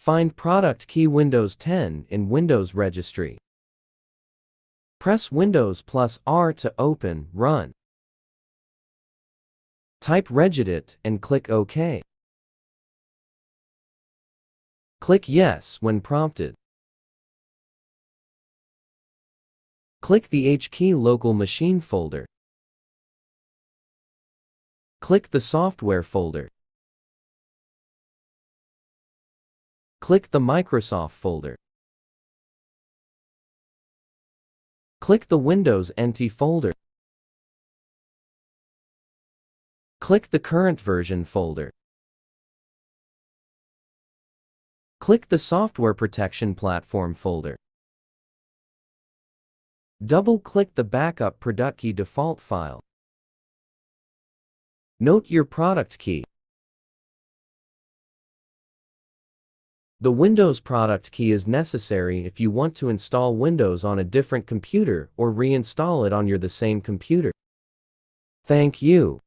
Find product key Windows 10 in Windows Registry. Press Windows plus R to open, run. Type Regedit and click OK. Click Yes when prompted. Click the H key Local Machine folder. Click the Software folder. Click the Microsoft folder. Click the Windows NT folder. Click the Current Version folder. Click the Software Protection Platform folder. Double-click the Backup Product Key default file. Note your product key. The Windows product key is necessary if you want to install Windows on a different computer or reinstall it on the same computer. Thank you.